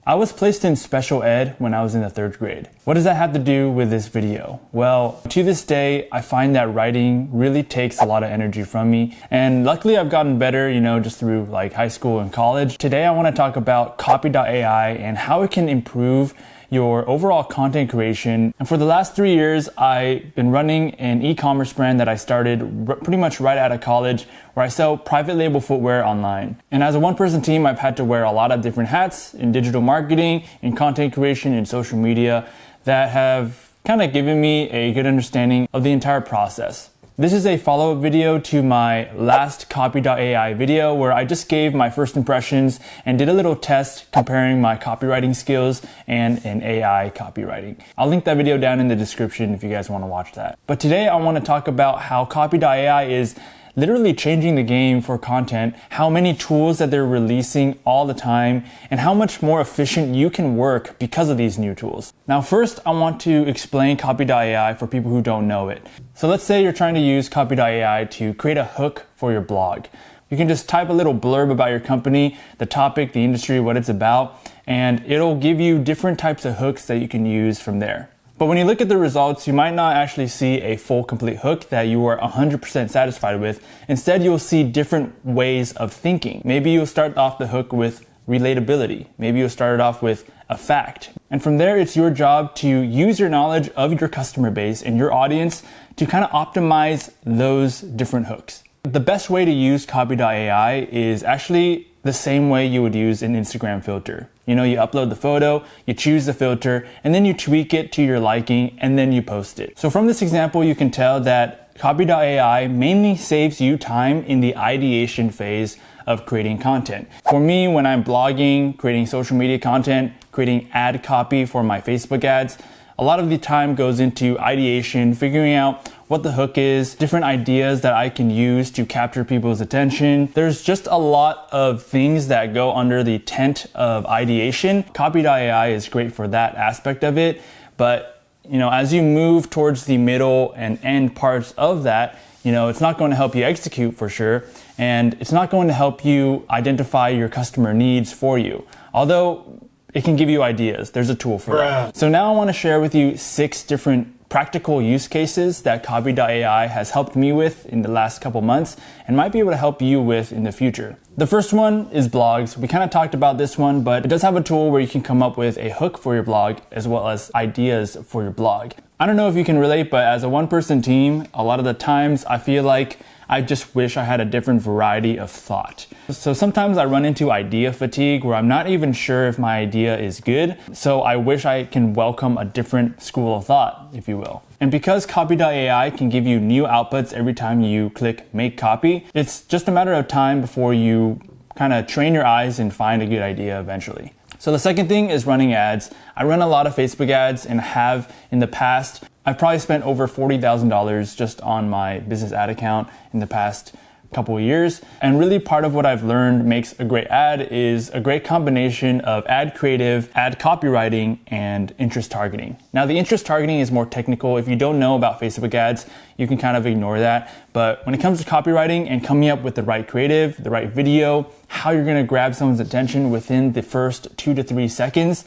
I was placed in special ed when I was in the 3rd grade. What does that have to do with this video? Well, to this day, I find that writing really takes a lot of energy from me. And luckily I've gotten better, just through like high school and college. Today I want to talk about Copy.ai and how it can improve your overall content creation. And for the last 3 years, I've been running an e-commerce brand that I started pretty much right out of college, where I sell private label footwear online. And as a one-person team, I've had to wear a lot of different hats in digital marketing, in content creation, in social media that have kind of given me a good understanding of the entire process. This is a follow-up video to my last Copy.ai video where I just gave my first impressions and did a little test comparing my copywriting skills and an AI copywriting. I'll link that video down in the description if you guys want to watch that. But today I want to talk about how Copy.ai is literally changing the game for content, how many tools that they're releasing all the time, and how much more efficient you can work because of these new tools. Now, first, I want to explain Copy.ai for people who don't know it. So let's say you're trying to use Copy.ai to create a hook for your blog. You can just type a little blurb about your company, the topic, the industry, what it's about, and it'll give you different types of hooks that you can use from there. But when you look at the results, you might not actually see a full complete hook that you are 100% satisfied with. Instead, you'll see different ways of thinking. Maybe you'll start off the hook with relatability. Maybe you'll start it off with a fact. And from there, it's your job to use your knowledge of your customer base and your audience to kind of optimize those different hooks. The best way to use Copy.ai is actually the same way you would use an Instagram filter. You upload the photo, you choose the filter, and then you tweak it to your liking, and then you post it. So from this example, you can tell that Copy.ai mainly saves you time in the ideation phase of creating content. For me, when I'm blogging, creating social media content, creating ad copy for my Facebook ads, a lot of the time goes into ideation, figuring out what the hook is, different ideas that I can use to capture people's attention. There's just a lot of things that go under the tent of ideation. Copy.ai is great for that aspect of it, but as you move towards the middle and end parts of that, it's not going to help you execute for sure, and it's not going to help you identify your customer needs for you. Although it can give you ideas. There's a tool for that. So now I want to share with you 6 different practical use cases that Copy.ai has helped me with in the last couple months and might be able to help you with in the future. The first one is blogs. We kind of talked about this one, but it does have a tool where you can come up with a hook for your blog as well as ideas for your blog. I don't know if you can relate, but as a one-person team, a lot of the times I feel like I just wish I had a different variety of thought. So sometimes I run into idea fatigue where I'm not even sure if my idea is good. So I wish I can welcome a different school of thought, if you will. And because Copy.ai can give you new outputs every time you click make copy, it's just a matter of time before you kind of train your eyes and find a good idea eventually. So the second thing is running ads. I run a lot of Facebook ads and have in the past. I've probably spent over $40,000 just on my business ad account in the past couple of years. And really part of what I've learned makes a great ad is a great combination of ad creative, ad copywriting, and interest targeting. Now the interest targeting is more technical. If you don't know about Facebook ads, you can kind of ignore that. But when it comes to copywriting and coming up with the right creative, the right video, how you're gonna grab someone's attention within the first 2 to 3 seconds,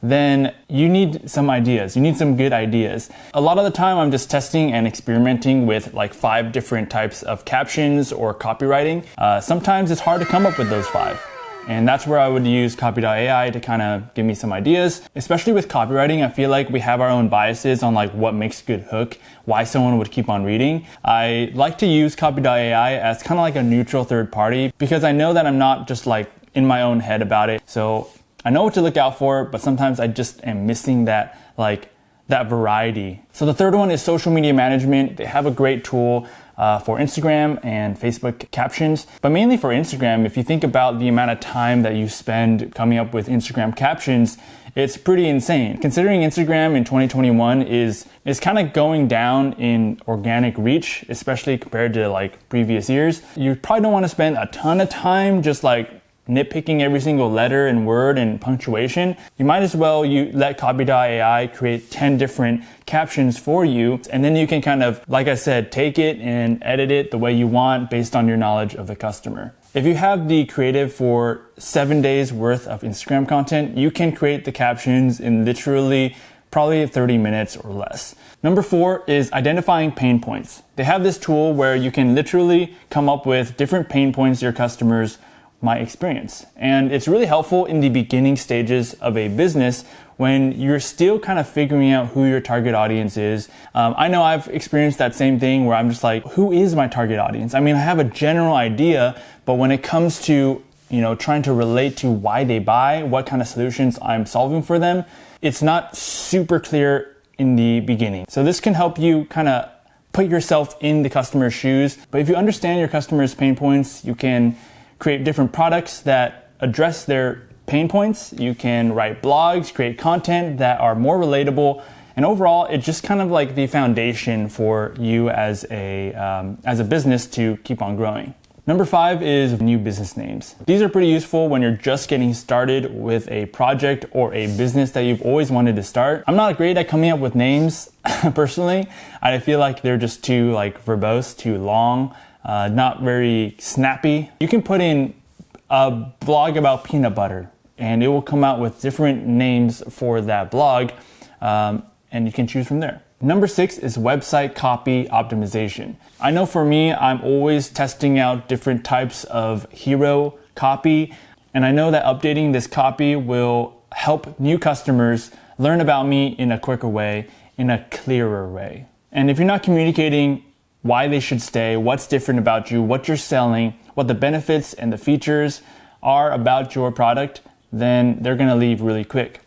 then you need some ideas. You need some good ideas. A lot of the time I'm just testing and experimenting with like 5 different types of captions or copywriting. Sometimes it's hard to come up with those 5. And that's where I would use Copy.ai to kind of give me some ideas. Especially with copywriting, I feel like we have our own biases on like what makes a good hook, why someone would keep on reading. I like to use Copy.ai as kind of like a neutral third party because I know that I'm not just like in my own head about it. So I know what to look out for, but sometimes I just am missing that variety. So the third one is social media management. They have a great tool for Instagram and Facebook captions, but mainly for Instagram. If you think about the amount of time that you spend coming up with Instagram captions, it's pretty insane. Considering Instagram in 2021 is kind of going down in organic reach, especially compared to like previous years, you probably don't want to spend a ton of time just like nitpicking every single letter and word and punctuation. You might as well let Copy.ai create 10 different captions for you, and then you can kind of, like I said, take it and edit it the way you want based on your knowledge of the customer. If you have the creative for 7 days worth of Instagram content, you can create the captions in literally probably 30 minutes or less. Number 4 is identifying pain points. They have this tool where you can literally come up with different pain points your customers might experience. And it's really helpful in the beginning stages of a business when you're still kind of figuring out who your target audience is. I know I've experienced that same thing where I'm just like, who is my target audience? I mean, I have a general idea, but when it comes to, trying to relate to why they buy, what kind of solutions I'm solving for them, it's not super clear in the beginning. So this can help you kind of put yourself in the customer's shoes. But if you understand your customer's pain points, you can create different products that address their pain points. You can write blogs, create content that are more relatable, and overall, it's just kind of like the foundation for you as a business to keep on growing. Number 5 is new business names. These are pretty useful when you're just getting started with a project or a business that you've always wanted to start. I'm not great at coming up with names personally. I feel like they're just too verbose, too long, not very snappy. You can put in a blog about peanut butter and it will come out with different names for that blog, and you can choose from there. Number 6 is website copy optimization. I know for me, I'm always testing out different types of hero copy, and I know that updating this copy will help new customers learn about me in a quicker way, in a clearer way. And if you're not communicating why they should stay, what's different about you, what you're selling, what the benefits and the features are about your product, then they're gonna leave really quick.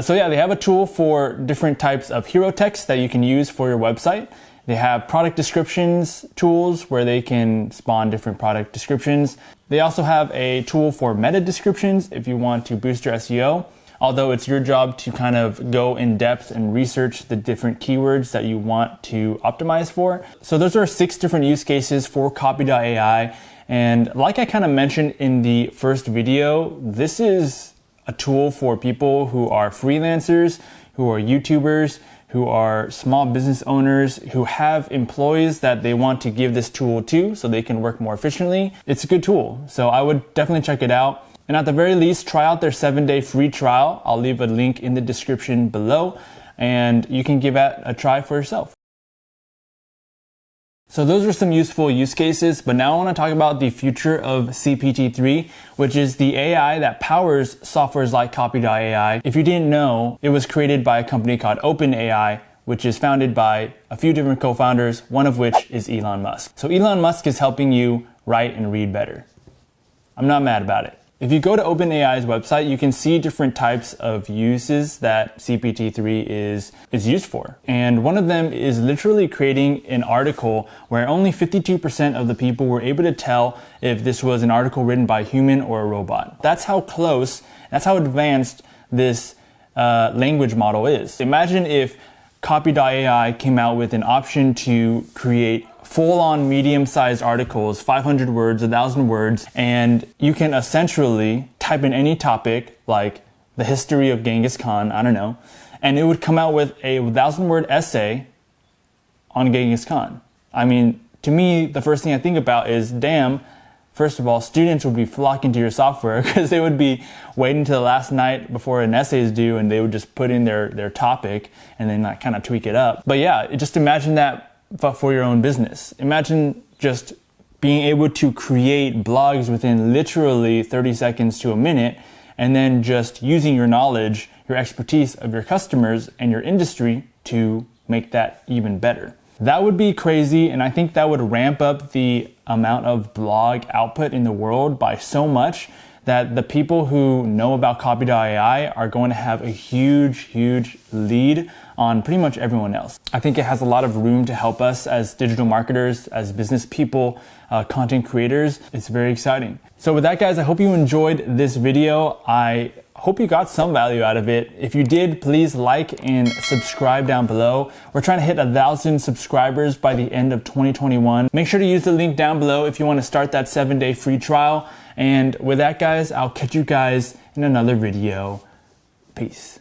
So they have a tool for different types of hero text that you can use for your website. They have product descriptions tools where they can spawn different product descriptions. They also have a tool for meta descriptions if you want to boost your SEO, although it's your job to kind of go in depth and research the different keywords that you want to optimize for. So those are 6 different use cases for Copy.ai. And like I kind of mentioned in the first video, this is a tool for people who are freelancers, who are YouTubers, who are small business owners, who have employees that they want to give this tool to so they can work more efficiently. It's a good tool, so I would definitely check it out. And at the very least, try out their 7-day free trial. I'll leave a link in the description below, and you can give it a try for yourself. So those are some useful use cases, but now I want to talk about the future of CPT-3, which is the AI that powers softwares like Copy.ai. If you didn't know, it was created by a company called OpenAI, which is founded by a few different co-founders, one of which is Elon Musk. So Elon Musk is helping you write and read better. I'm not mad about it. If you go to OpenAI's website, you can see different types of uses that CPT-3 is used for. And one of them is literally creating an article where only 52% of the people were able to tell if this was an article written by a human or a robot. That's how close, that's how advanced this language model is. Imagine if Copy.ai came out with an option to create full-on medium-sized articles, 500 words, 1,000 words, and you can essentially type in any topic like the history of Genghis Khan, I don't know, and it would come out with a 1,000-word essay on Genghis Khan. I mean, to me, the first thing I think about is, damn, first of all, students would be flocking to your software because they would be waiting till the last night before an essay is due and they would just put in their topic and then kind of tweak it up. But yeah, just imagine that but for your own business. Imagine just being able to create blogs within literally 30 seconds to a minute and then just using your knowledge, your expertise of your customers and your industry to make that even better. That would be crazy, and I think that would ramp up the amount of blog output in the world by so much that the people who know about Copy.ai are going to have a huge lead on pretty much everyone else. I think it has a lot of room to help us as digital marketers, as business people, content creators. It's very exciting. So with that, guys, I hope you enjoyed this video. I hope you got some value out of it. If you did, please like and subscribe down below. We're trying to hit 1,000 subscribers by the end of 2021. Make sure to use the link down below if you want to start that 7-day free trial. And with that, guys, I'll catch you guys in another video. Peace.